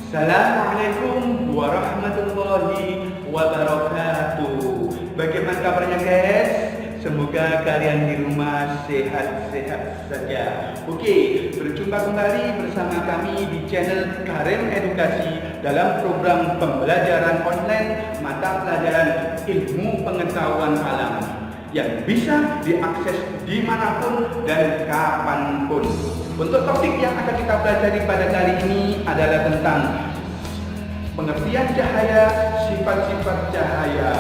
Assalamualaikum warahmatullahi wabarakatuh. Bagaimana kabarnya guys? Semoga kalian di rumah sehat-sehat saja. Oke, berjumpa kembali bersama kami di channel Karim Edukasi dalam program pembelajaran online mata pelajaran ilmu pengetahuan alam yang bisa diakses dimanapun dan kapanpun. Untuk topik yang akan kita pelajari pada kali ini adalah tentang pengertian cahaya, sifat-sifat cahaya.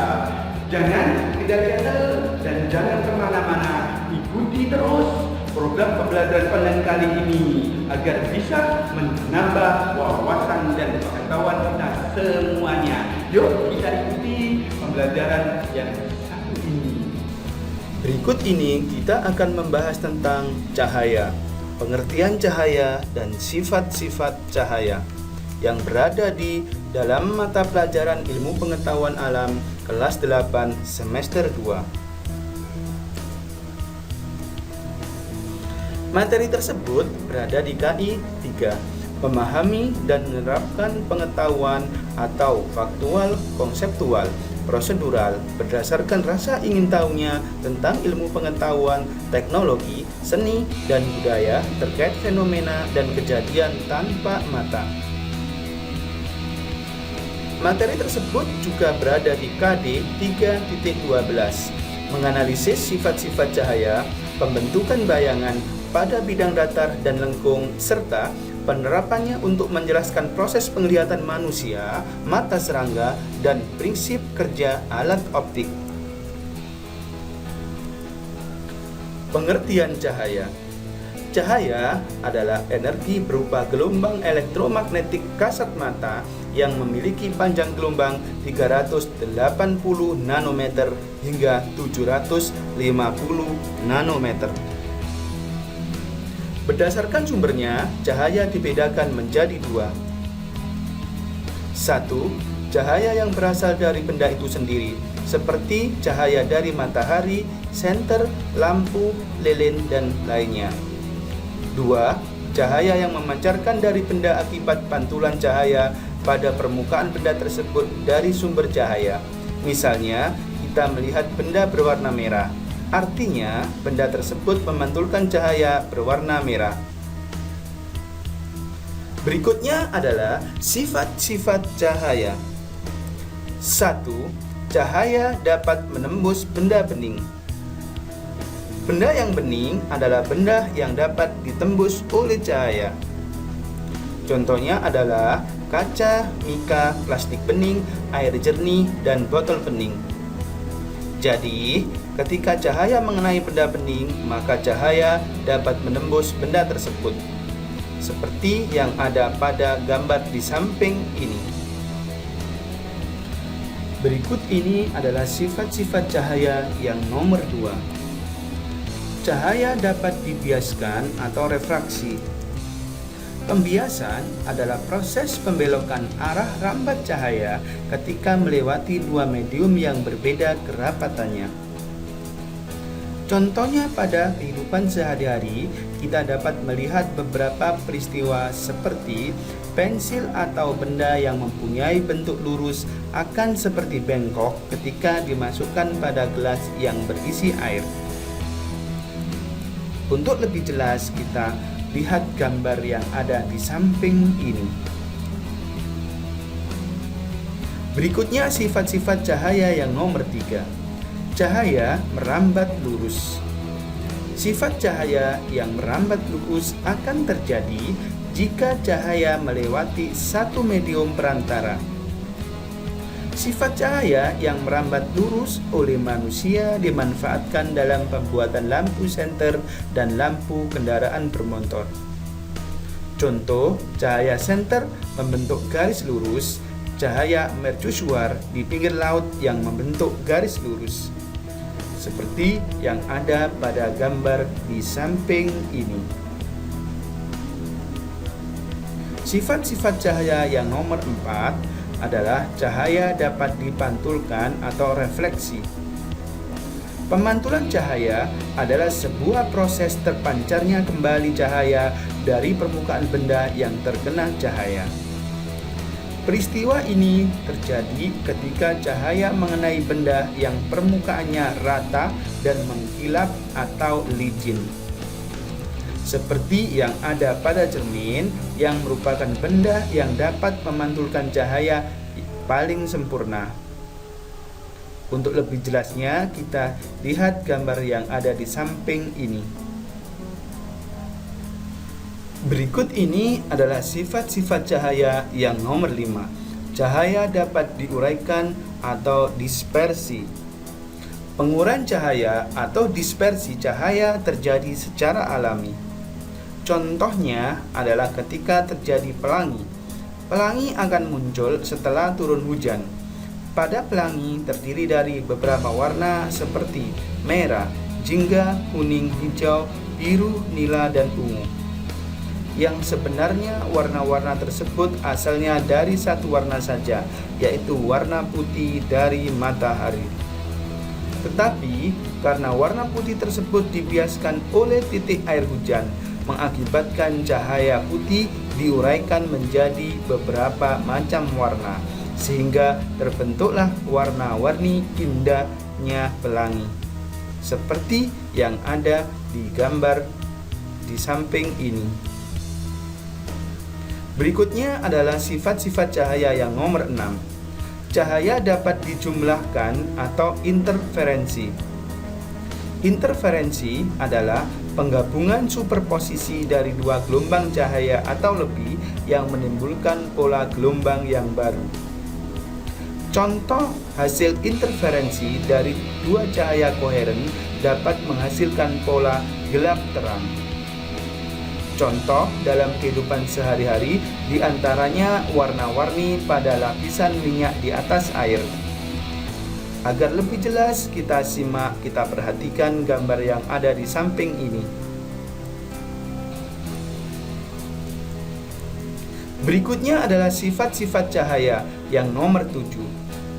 Jangan pindah channel dan jangan kemana-mana. Ikuti terus program pembelajaran online kali ini agar bisa menambah wawasan dan pengetahuan kita semuanya. Yuk kita ikuti pembelajaran yang satu ini. Berikut ini kita akan membahas tentang cahaya, pengertian cahaya dan sifat-sifat cahaya yang berada di dalam mata pelajaran ilmu pengetahuan alam kelas 8 semester 2. Materi tersebut berada di KI 3, memahami dan menerapkan pengetahuan atau faktual, konseptual, prosedural berdasarkan rasa ingin tahunya tentang ilmu pengetahuan, teknologi, seni, dan budaya terkait fenomena dan kejadian tanpa mata. Materi tersebut juga berada di KD 3.12, menganalisis sifat-sifat cahaya, pembentukan bayangan pada bidang datar dan lengkung, serta penerapannya untuk menjelaskan proses penglihatan manusia, mata serangga, dan prinsip kerja alat optik. Pengertian cahaya. Cahaya adalah energi berupa gelombang elektromagnetik kasat mata yang memiliki panjang gelombang 380 nanometer hingga 750 nanometer. Berdasarkan sumbernya, cahaya dibedakan menjadi dua. 1. Cahaya yang berasal dari benda itu sendiri, seperti cahaya dari matahari, senter, lampu, lilin, dan lainnya. 2. Cahaya yang memancarkan dari benda akibat pantulan cahaya pada permukaan benda tersebut dari sumber cahaya. Misalnya, kita melihat benda berwarna merah. Artinya, benda tersebut memantulkan cahaya berwarna merah. Berikutnya adalah sifat-sifat cahaya. 1. Cahaya dapat menembus benda bening. Benda yang bening adalah benda yang dapat ditembus oleh cahaya. Contohnya adalah kaca, mika, plastik bening, air jernih, dan botol bening. Jadi, ketika cahaya mengenai benda bening, maka cahaya dapat menembus benda tersebut. Seperti yang ada pada gambar di samping ini. Berikut ini adalah sifat-sifat cahaya yang nomor 2. Cahaya dapat dibiaskan atau refraksi. Pembiasan adalah proses pembelokan arah rambat cahaya ketika melewati dua medium yang berbeda kerapatannya. Contohnya pada kehidupan sehari-hari, kita dapat melihat beberapa peristiwa seperti pensil atau benda yang mempunyai bentuk lurus akan seperti bengkok ketika dimasukkan pada gelas yang berisi air. Untuk lebih jelas, kita lihat gambar yang ada di samping ini. Berikutnya sifat-sifat cahaya yang nomor 3. Cahaya merambat lurus. Sifat cahaya yang merambat lurus akan terjadi jika cahaya melewati satu medium perantara. Sifat cahaya yang merambat lurus oleh manusia dimanfaatkan dalam pembuatan lampu senter dan lampu kendaraan bermotor. Contoh, cahaya senter membentuk garis lurus, cahaya mercusuar di pinggir laut yang membentuk garis lurus, seperti yang ada pada gambar di samping ini. Sifat-sifat cahaya yang nomor 4 adalah cahaya dapat dipantulkan atau refleksi. Pemantulan cahaya adalah sebuah proses terpancarnya kembali cahaya dari permukaan benda yang terkena cahaya. Peristiwa ini terjadi ketika cahaya mengenai benda yang permukaannya rata dan mengkilap atau licin. Seperti yang ada pada cermin yang merupakan benda yang dapat memantulkan cahaya paling sempurna. Untuk lebih jelasnya, kita lihat gambar yang ada di samping ini. Berikut ini adalah sifat-sifat cahaya yang nomor 5. Cahaya dapat diuraikan atau dispersi. Penguraian cahaya atau dispersi cahaya terjadi secara alami. Contohnya adalah ketika terjadi pelangi. Pelangi akan muncul setelah turun hujan. Pada pelangi terdiri dari beberapa warna seperti merah, jingga, kuning, hijau, biru, nila, dan ungu. Yang sebenarnya warna-warna tersebut asalnya dari satu warna saja, yaitu warna putih dari matahari. Tetapi karena warna putih tersebut dibiaskan oleh titik air hujan, mengakibatkan cahaya putih diuraikan menjadi beberapa macam warna, sehingga terbentuklah warna-warni indahnya pelangi, seperti yang ada di gambar di samping ini. Berikutnya adalah sifat-sifat cahaya yang nomor 6. Cahaya dapat dijumlahkan atau interferensi. Interferensi adalah penggabungan superposisi dari dua gelombang cahaya atau lebih yang menimbulkan pola gelombang yang baru. Contoh hasil interferensi dari dua cahaya koheren dapat menghasilkan pola gelap terang. Contoh dalam kehidupan sehari-hari diantaranya warna-warni pada lapisan minyak di atas air. Agar lebih jelas kita perhatikan gambar yang ada di samping ini. Berikutnya adalah sifat-sifat cahaya yang nomor 7.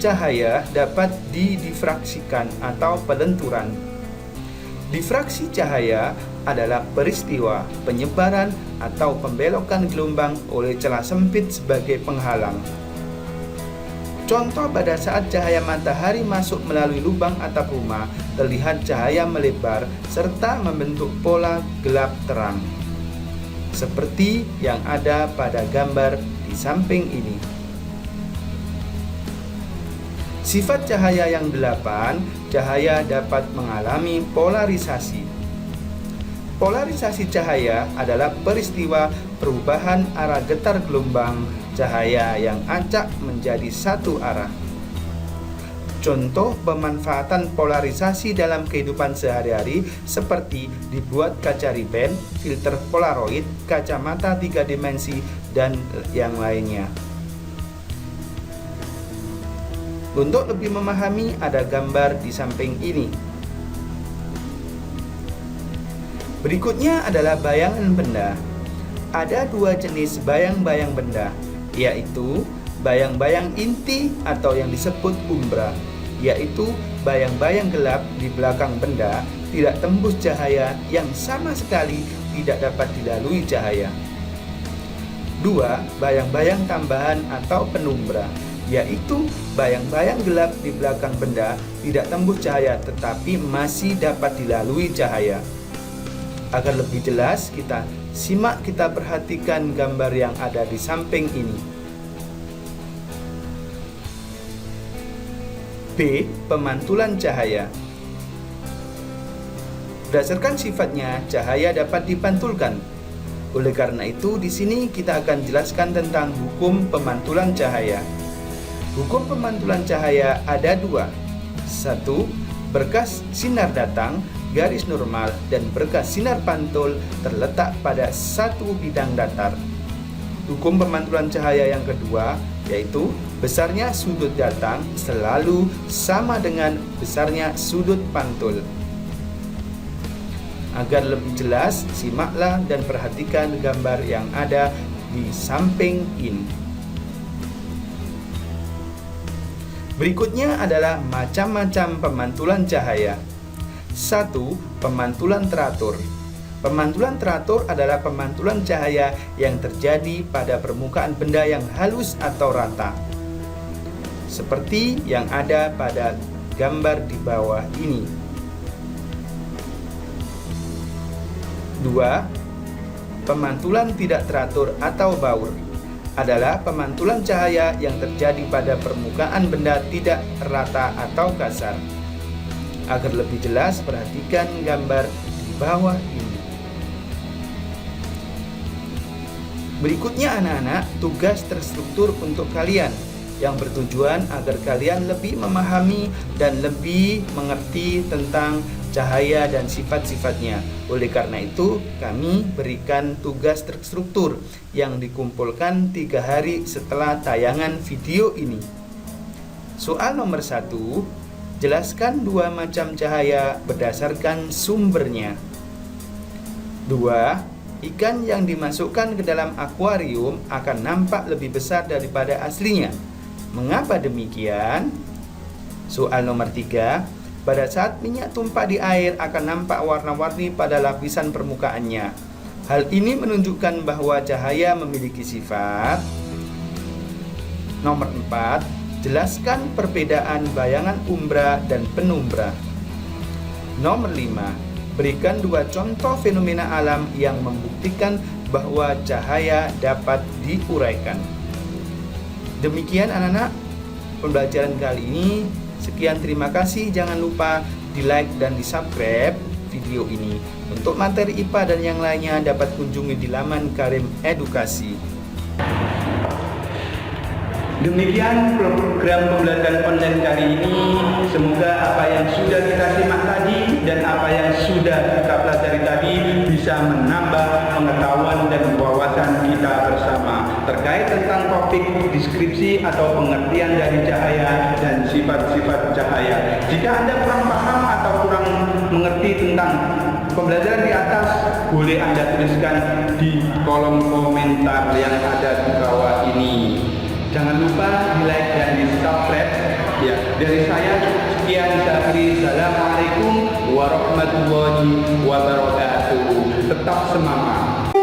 Cahaya dapat didifraksikan atau pelenturan. Difraksi cahaya adalah peristiwa penyebaran atau pembelokan gelombang oleh celah sempit sebagai penghalang. Contoh pada saat cahaya matahari masuk melalui lubang atap rumah, terlihat cahaya melebar serta membentuk pola gelap terang, seperti yang ada pada gambar di samping ini. Sifat cahaya yang 8, cahaya dapat mengalami polarisasi. Polarisasi cahaya adalah peristiwa perubahan arah getar gelombang cahaya yang acak menjadi satu arah. Contoh pemanfaatan polarisasi dalam kehidupan sehari-hari seperti dibuat kaca riben, filter polaroid, kacamata 3 dimensi, dan yang lainnya. Untuk lebih memahami, ada gambar di samping ini. Berikutnya adalah bayangan benda. Ada dua jenis bayang-bayang benda, yaitu bayang-bayang inti atau yang disebut umbra, yaitu bayang-bayang gelap di belakang benda tidak tembus cahaya yang sama sekali tidak dapat dilalui cahaya. 2. Bayang-bayang tambahan atau penumbra, yaitu bayang-bayang gelap di belakang benda tidak tembus cahaya tetapi masih dapat dilalui cahaya. Agar lebih jelas, kita perhatikan gambar yang ada di samping ini. B. Pemantulan cahaya. Berdasarkan sifatnya, cahaya dapat dipantulkan. Oleh karena itu, di sini kita akan jelaskan tentang hukum pemantulan cahaya. Hukum pemantulan cahaya ada 2. 1. Berkas sinar datang, garis normal, dan berkas sinar pantul terletak pada satu bidang datar. hukum pemantulan cahaya yang kedua, yaitu besarnya sudut datang selalu sama dengan besarnya sudut pantul. Agar lebih jelas, simaklah dan perhatikan gambar yang ada di samping ini. Berikutnya adalah macam-macam pemantulan cahaya. 1. Pemantulan teratur. Pemantulan teratur adalah pemantulan cahaya yang terjadi pada permukaan benda yang halus atau rata, seperti yang ada pada gambar di bawah ini. 2. Pemantulan tidak teratur atau baur adalah pemantulan cahaya yang terjadi pada permukaan benda tidak rata atau kasar. Agar lebih jelas, perhatikan gambar di bawah ini. Berikutnya anak-anak, tugas terstruktur untuk kalian yang bertujuan agar kalian lebih memahami dan lebih mengerti tentang cahaya dan sifat-sifatnya. Oleh karena itu, kami berikan tugas terstruktur yang dikumpulkan 3 hari setelah tayangan video ini. Soal nomor 1, jelaskan 2 macam cahaya berdasarkan sumbernya. 2. Ikan yang dimasukkan ke dalam akuarium akan nampak lebih besar daripada aslinya. Mengapa demikian? Soal nomor 3, pada saat minyak tumpah di air akan nampak warna-warni pada lapisan permukaannya. Hal ini menunjukkan bahwa cahaya memiliki sifat. Nomor 4, jelaskan perbedaan bayangan umbra dan penumbra. Nomor 5, berikan 2 contoh fenomena alam yang membuktikan bahwa cahaya dapat diuraikan. Demikian anak-anak pembelajaran kali ini. Sekian, terima kasih. Jangan lupa di like dan di subscribe video ini. Untuk materi IPA dan yang lainnya dapat kunjungi di laman Karim Edukasi. Demikian program pembelajaran online kali ini. Semoga apa yang sudah kita simak tadi dan apa yang sudah kita pelajari tadi bisa menambah pengetahuan dan wawasan kita bersama terkait tentang topik deskripsi atau pengertian dari cahaya dan sifat-sifat cahaya. Jika Anda kurang paham atau kurang mengerti tentang pembelajaran di atas, boleh Anda tuliskan di kolom komentar yang ada di bawah ini. Jangan lupa di like dan di subscribe. Ya, dari saya sekian, Assalamualaikum warahmatullahi wabarakatuh. Tetap semangat.